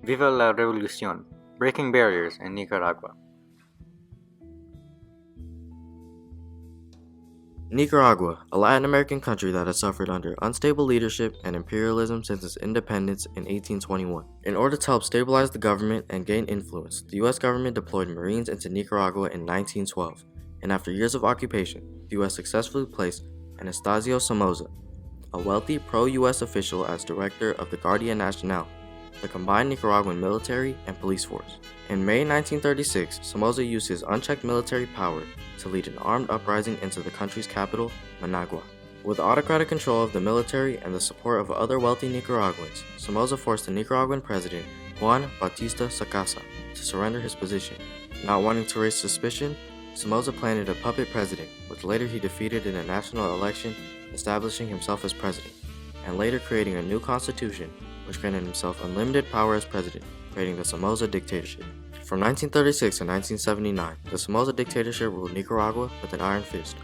Viva la Revolución, breaking barriers in Nicaragua. Nicaragua, a Latin American country that has suffered under unstable leadership and imperialism since its independence in 1821. In order to help stabilize the government and gain influence, the U.S. government deployed Marines into Nicaragua in 1912, and after years of occupation, the U.S. successfully placed Anastasio Somoza, a wealthy pro-U.S. official, as director of the Guardia Nacional, the combined Nicaraguan military and police force. In May 1936, Somoza used his unchecked military power to lead an armed uprising into the country's capital, Managua. With autocratic control of the military and the support of other wealthy Nicaraguans, Somoza forced the Nicaraguan president, Juan Bautista Sacasa, to surrender his position. Not wanting to raise suspicion, Somoza planted a puppet president, which later he defeated in a national election, establishing himself as president, and later creating a new constitution, which granted himself unlimited power as president, creating the Somoza dictatorship. From 1936 to 1979, the Somoza dictatorship ruled Nicaragua with an iron fist.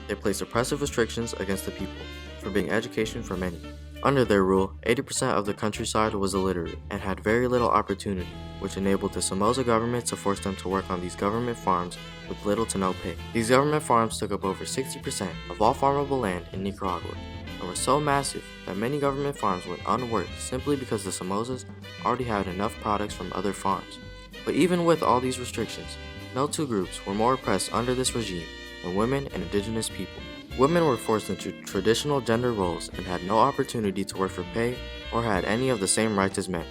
They placed oppressive restrictions against the people, forbidding education for many. Under their rule, 80% of the countryside was illiterate and had very little opportunity, which enabled the Somoza government to force them to work on these government farms with little to no pay. These government farms took up over 60% of all farmable land in Nicaragua, and were so massive that many government farms went unworked simply because the Somozas already had enough products from other farms. But even with all these restrictions, no two groups were more oppressed under this regime than women and indigenous people. Women were forced into traditional gender roles and had no opportunity to work for pay or had any of the same rights as men.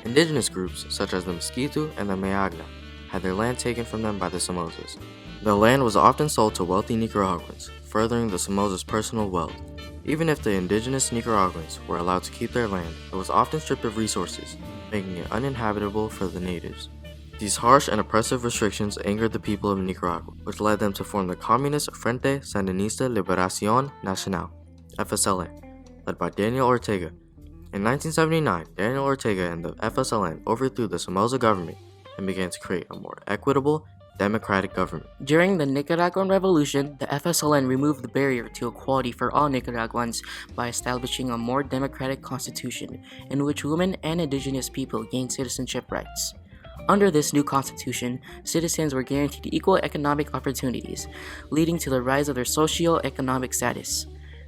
Indigenous groups, such as the Mosquito and the Mayagna, had their land taken from them by the Somozas. The land was often sold to wealthy Nicaraguans, furthering the Somozas' personal wealth. Even if the indigenous Nicaraguans were allowed to keep their land, it was often stripped of resources, making it uninhabitable for the natives. These harsh and oppressive restrictions angered the people of Nicaragua, which led them to form the Communist Frente Sandinista Liberación Nacional, FSLN, led by Daniel Ortega. In 1979, Daniel Ortega and the FSLN overthrew the Somoza government and began to create a more equitable, democratic government. During the Nicaraguan Revolution, the FSLN removed the barrier to equality for all Nicaraguans by establishing a more democratic constitution in which women and indigenous people gained citizenship rights. Under this new constitution, citizens were guaranteed equal economic opportunities, leading to the rise of their socio-economic status.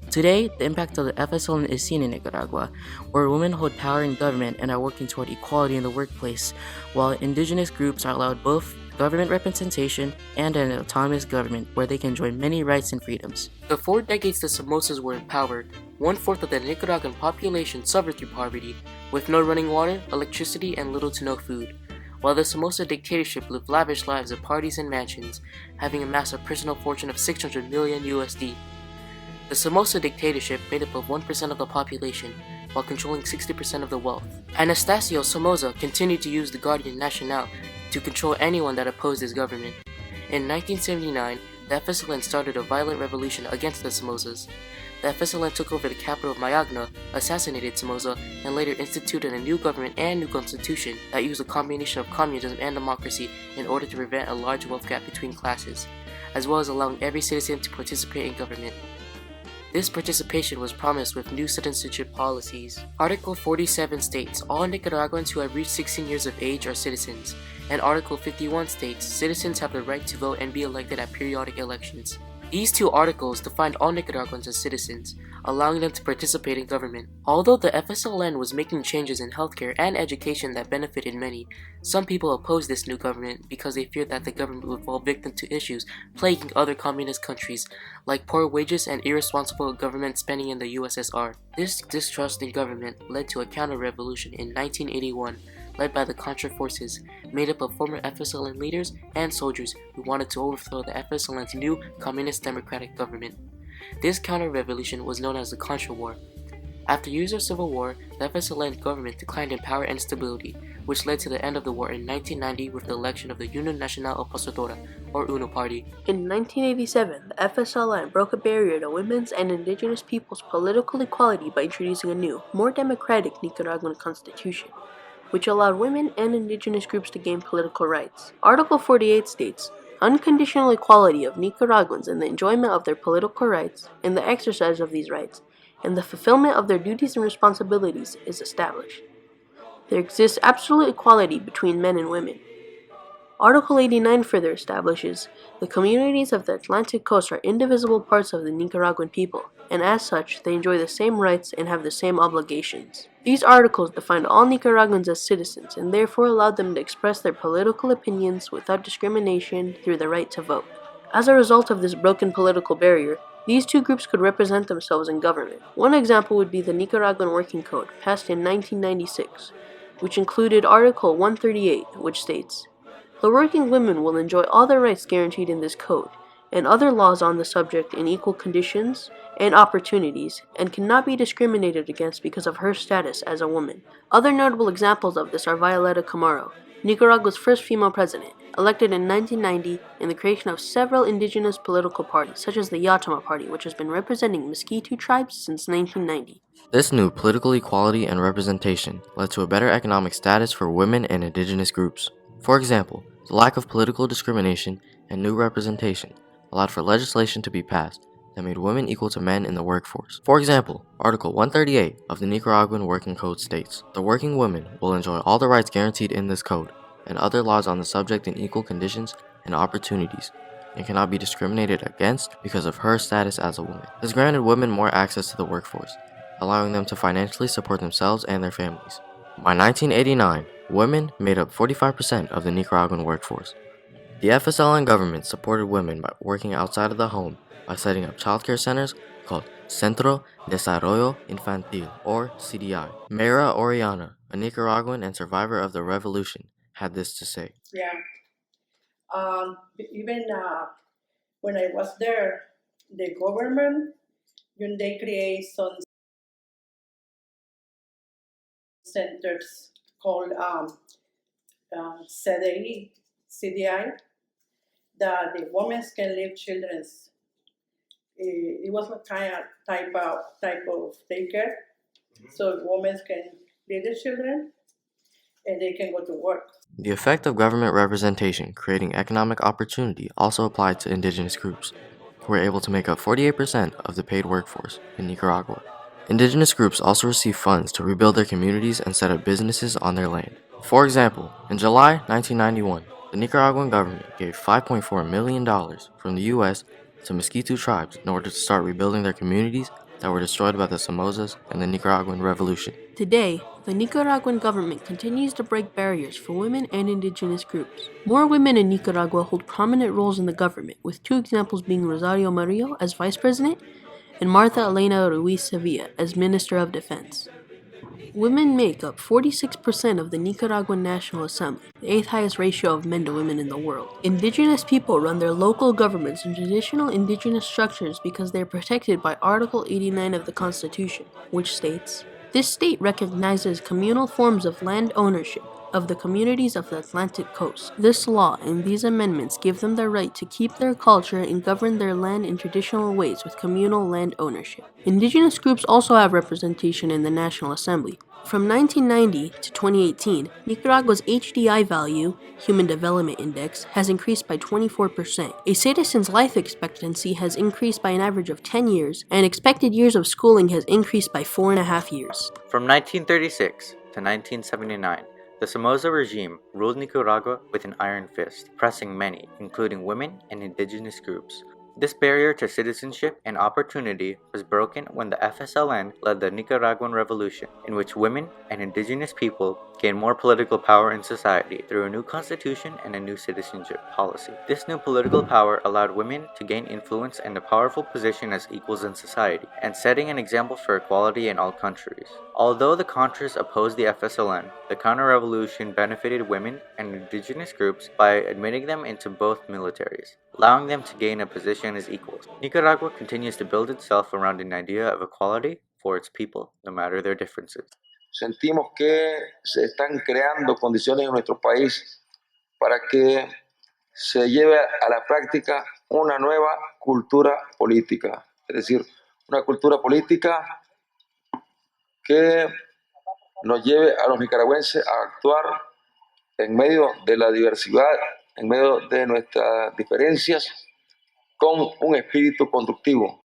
Today, the impact of the FSLN is seen in Nicaragua, where women hold power in government and are working toward equality in the workplace, while indigenous groups are allowed both government representation and an autonomous government where they can enjoy many rights and freedoms. The 4 decades the Somozas were in power, 1/4 of the Nicaraguan population suffered through poverty, with no running water, electricity, and little to no food, while the Somoza dictatorship lived lavish lives of parties and mansions, having amassed a personal fortune of $600 million USD. The Somoza dictatorship made up of 1% of the population, while controlling 60% of the wealth. Anastasio Somoza continued to use the Guardia Nacional to control anyone that opposed his government. In 1979, the FSLN started a violent revolution against the Somozas. The FSLN took over the capital of Mayagna, assassinated Somoza, and later instituted a new government and new constitution that used a combination of communism and democracy in order to prevent a large wealth gap between classes, as well as allowing every citizen to participate in government. This participation was promised with new citizenship policies. Article 47 states all Nicaraguans who have reached 16 years of age are citizens, and Article 51 states citizens have the right to vote and be elected at periodic elections. These 2 articles defined all Nicaraguans as citizens, allowing them to participate in government. Although the FSLN was making changes in healthcare and education that benefited many, some people opposed this new government because they feared that the government would fall victim to issues plaguing other communist countries, like poor wages and irresponsible government spending in the USSR. This distrust in government led to a counter-revolution in 1981, led by the Contra forces, made up of former FSLN leaders and soldiers who wanted to overthrow the FSLN's new communist democratic government. This counter-revolution was known as the Contra War. After years of civil war, the FSLN government declined in power and stability, which led to the end of the war in 1990 with the election of the Unión Nacional Opositora, or UNO party. In 1987, the FSLN broke a barrier to women's and indigenous people's political equality by introducing a new, more democratic Nicaraguan constitution, which allowed women and indigenous groups to gain political rights. Article 48 states, unconditional equality of Nicaraguans in the enjoyment of their political rights, in the exercise of these rights, and the fulfillment of their duties and responsibilities is established. There exists absolute equality between men and women. Article 89 further establishes the communities of the Atlantic coast are indivisible parts of the Nicaraguan people, and as such, they enjoy the same rights and have the same obligations. These articles defined all Nicaraguans as citizens and therefore allowed them to express their political opinions without discrimination through the right to vote. As a result of this broken political barrier, these two groups could represent themselves in government. One example would be the Nicaraguan Working Code, passed in 1996, which included Article 138, which states, "The working women will enjoy all the rights guaranteed in this code, and other laws on the subject in equal conditions and opportunities, and cannot be discriminated against because of her status as a woman." Other notable examples of this are Violeta Chamorro, Nicaragua's first female president, elected in 1990, and the creation of several indigenous political parties, such as the Yatama Party, which has been representing Mosquito tribes since 1990. This new political equality and representation led to a better economic status for women and indigenous groups. For example, the lack of political discrimination and new representation allowed for legislation to be passed that made women equal to men in the workforce. For example, Article 138 of the Nicaraguan Working Code states, "The working woman will enjoy all the rights guaranteed in this code and other laws on the subject in equal conditions and opportunities, and cannot be discriminated against because of her status as a woman." This granted women more access to the workforce, allowing them to financially support themselves and their families. By 1989, women made up 45% of the Nicaraguan workforce. The FSLN government supported women by working outside of the home by setting up childcare centers called Centro de Desarrollo Infantil, or CDI. Mayra Oriana, a Nicaraguan and survivor of the revolution, had this to say. Yeah. Even when I was there, the government, when they create some centers called CDI, that the women can leave children. It was a type of daycare, so women can leave their children and they can go to work. The effect of government representation creating economic opportunity also applied to indigenous groups, who were able to make up 48% of the paid workforce in Nicaragua. Indigenous groups also receive funds to rebuild their communities and set up businesses on their land. For example, in July 1991, the Nicaraguan government gave $5.4 million from the U.S. to Mosquito tribes in order to start rebuilding their communities that were destroyed by the Somozas and the Nicaraguan Revolution. Today, the Nicaraguan government continues to break barriers for women and indigenous groups. More women in Nicaragua hold prominent roles in the government, with two examples being Rosario Murillo as vice president and Martha Elena Ruiz Sevilla as Minister of Defense. Women make up 46% of the Nicaraguan National Assembly, the 8th highest ratio of men to women in the world. Indigenous people run their local governments in traditional indigenous structures because they are protected by Article 89 of the Constitution, which states, "This state recognizes communal forms of land ownership of the communities of the Atlantic coast. This law and these amendments give them the right to keep their culture and govern their land in traditional ways with communal land ownership." Indigenous groups also have representation in the National Assembly. From 1990 to 2018, Nicaragua's HDI value, Human Development Index, has increased by 24%. A citizen's life expectancy has increased by an average of 10 years, and expected years of schooling has increased by 4.5 years. From 1936 to 1979, the Somoza regime ruled Nicaragua with an iron fist, oppressing many, including women and indigenous groups. This barrier to citizenship and opportunity was broken when the FSLN led the Nicaraguan Revolution, in which women and indigenous people gained more political power in society through a new constitution and a new citizenship policy. This new political power allowed women to gain influence and a powerful position as equals in society, and setting an example for equality in all countries. Although the Contras opposed the FSLN, the counter-revolution benefited women and indigenous groups by admitting them into both militaries, allowing them to gain a position as equals. Nicaragua continues to build itself around an idea of equality for its people, no matter their differences. Sentimos que se están creando condiciones en nuestro país para que se lleve a la práctica una nueva cultura política, es decir, una cultura política que nos lleve a los nicaragüenses a actuar en medio de la diversidad, en medio de nuestras diferencias, con un espíritu constructivo.